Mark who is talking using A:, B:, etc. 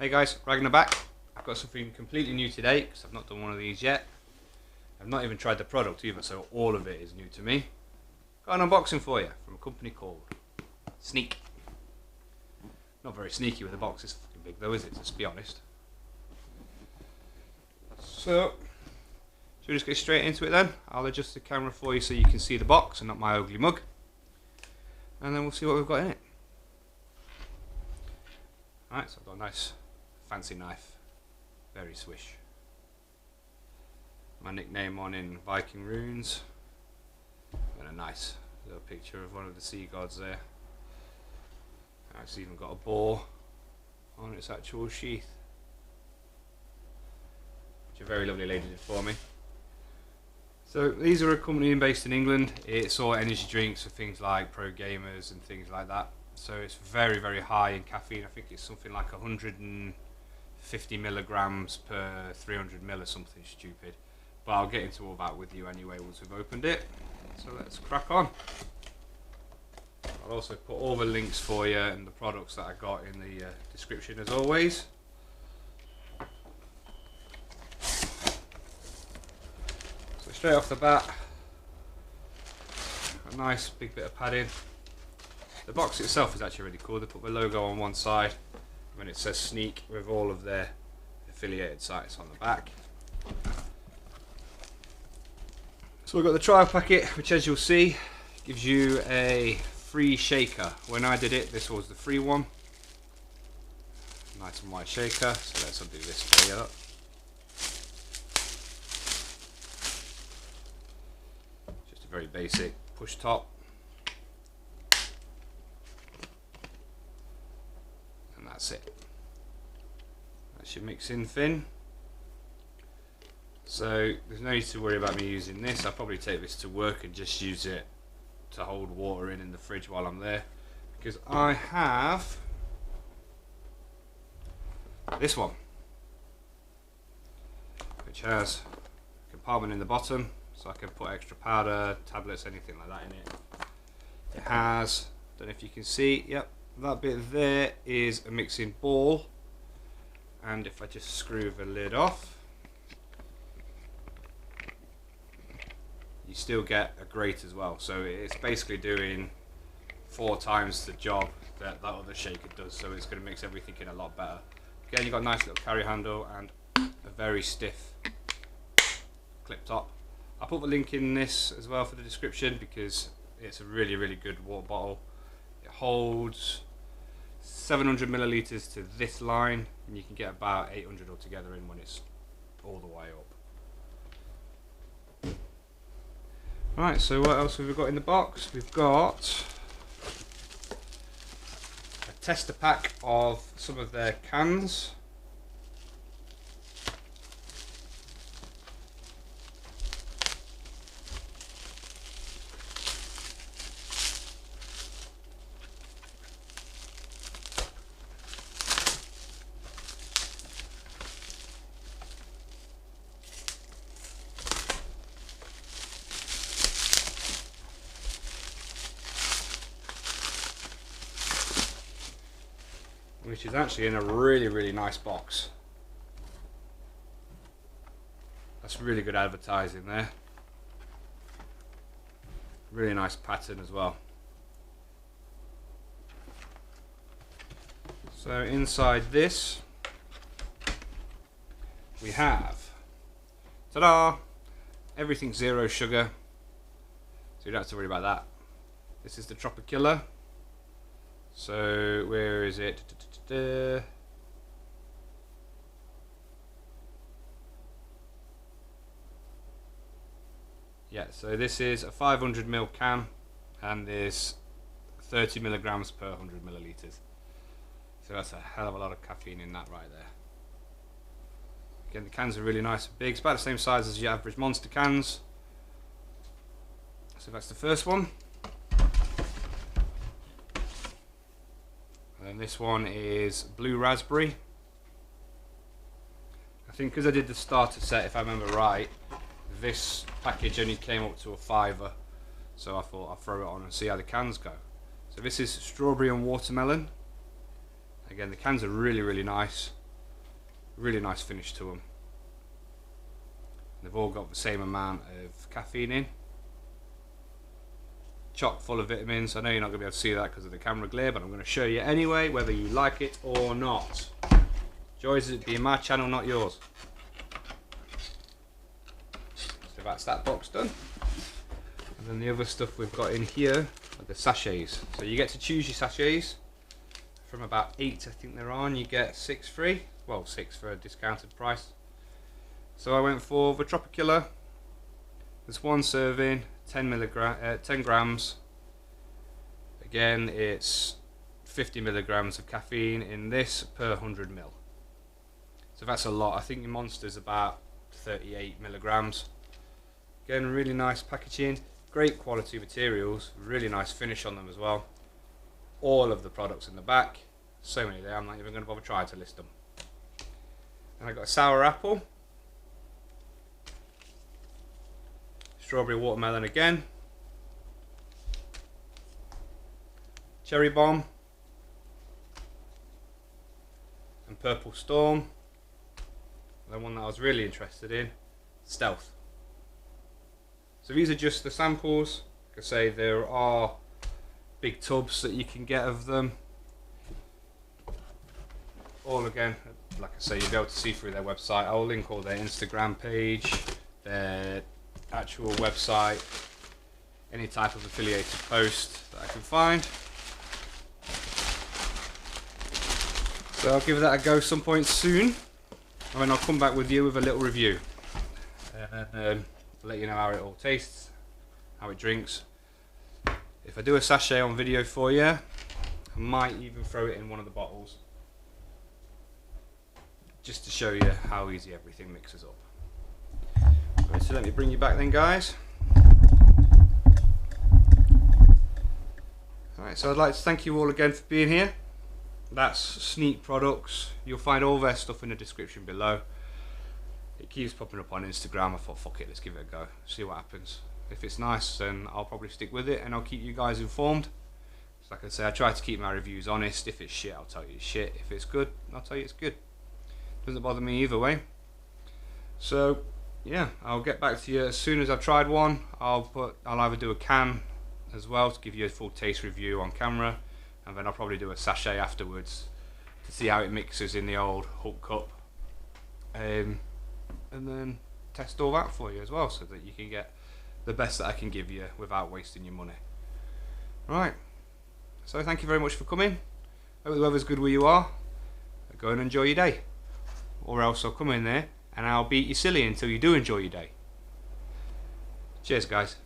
A: Hey guys, Ragnar back. I've got something completely new today because I've not done one of these yet. I've not even tried the product either, so all of it is new to me. Got an unboxing for you from a company called Sneak. Not very sneaky with the box, it's fucking big though, is it? Let's be honest. So, should we just get straight into it then? I'll adjust the camera for you so you can see the box and not my ugly mug. And then we'll see what we've got in it. Alright, so I've got a nice fancy knife, very swish. My nickname on in Viking runes, and a nice little picture of one of the sea gods there. It's even got a boar on its actual sheath, which a very lovely lady did for me. So these are a company based in England. It's all energy drinks for things like pro gamers and things like that. So it's very, very high in caffeine. I think it's something like 150 milligrams per 300 mil or something stupid. But I'll get into all that with you anyway once we've opened it. So let's crack on. I'll also put all the links for you and the products that I got in the description as always. So straight off the bat, a nice big bit of padding. The box itself is actually really cool. They put the logo on one side and it says Sneak with all of their affiliated sites on the back. So we've got the trial packet, which as you'll see gives you a free shaker. When I did it, this was the free one. Nice and white shaker. So let's undo this for you. Just a very basic push top. That's it. That's your mixing fin. So there's no need to worry about me using this. I'll probably take this to work and just use it to hold water in the fridge while I'm there, because I have this one, which has a compartment in the bottom so I can put extra powder, tablets, anything like that in it. It has, don't know if you can see, yep, that bit there is a mixing ball, and if I just screw the lid off, you still get a grate as well. So it's basically doing 4 times the job that that other shaker does, so it's going to mix everything in a lot better. Again, you've got a nice little carry handle and a very stiff clip top. I'll put the link in this as well for the description because it's a really, really good water bottle. It holds 700 millilitres to this line, and you can get about 800 altogether in when it's all the way up. Right, so what else have we got in the box? We've got a tester pack of some of their cans. Which is actually in a really, really nice box. That's really good advertising there. Really nice pattern as well. So inside this we have, ta-da, everything 0 sugar, so you don't have to worry about that. This is the Tropicilla. So where is it? Yeah, so this is a 500 ml can, and there's 30 milligrams per 100 milliliters. So that's a hell of a lot of caffeine in that right there. Again, the cans are really nice and big. It's about the same size as your average Monster cans. So that's the first one. And this one is blue raspberry. I think because I did the starter set, if I remember right, this package only came up to a £5, so I thought I'll throw it on and see how the cans go. So this is strawberry and watermelon. Again, the cans are really, really nice. Really nice finish to them. They've all got the same amount of caffeine in. Chock full of vitamins. I know you're not going to be able to see that because of the camera glare, but I'm going to show you anyway, whether you like it or not. Joys it being my channel, not yours. So that's that box done. And then the other stuff we've got in here are the sachets. So you get to choose your sachets. From about 8, I think they're on, you get 6 free. Well, 6 for a discounted price. So I went for the Tropicula. There's one serving, 10 grams. Again, it's 50 milligrams of caffeine in this per 100 ml. So that's a lot. I think your Monster's about 38 milligrams. Again, really nice packaging, great quality materials, really nice finish on them as well. All of the products in the back, so many there, I'm not even going to bother trying to list them. And I got a sour apple, strawberry watermelon again, cherry bomb, and purple storm. The one that I was really interested in, stealth. So these are just the samples. Like I say, there are big tubs that you can get of them. All again, like I say, you'll be able to see through their website. I'll link all their Instagram page, their actual website, any type of affiliated post that I can find. So I'll give that a go some point soon, and then I'll come back with you with a little review. Let you know how it all tastes, how it drinks. If I do a sachet on video for you, I might even throw it in one of the bottles, just to show you how easy everything mixes up. Right, so let me bring you back then, guys. Alright, so I'd like to thank you all again for being here. That's Sneak Products. You'll find all their stuff in the description below. It keeps popping up on Instagram. I thought, fuck it, let's give it a go, see what happens. If it's nice, then I'll probably stick with it and I'll keep you guys informed. So like I say, I try to keep my reviews honest. If it's shit, I'll tell you it's shit. If it's good, I'll tell you it's good. Doesn't bother me either way. So yeah, I'll get back to you as soon as I've tried one. I'll either do a can as well to give you a full taste review on camera, and then I'll probably do a sachet afterwards to see how it mixes in the old Hulk cup, and then test all that for you as well, so that you can get the best that I can give you without wasting your money. Right, so thank you very much for coming. Hope the weather's good where you are. Go and enjoy your day, or else I'll come in there and I'll beat you silly until you do enjoy your day. Cheers, guys.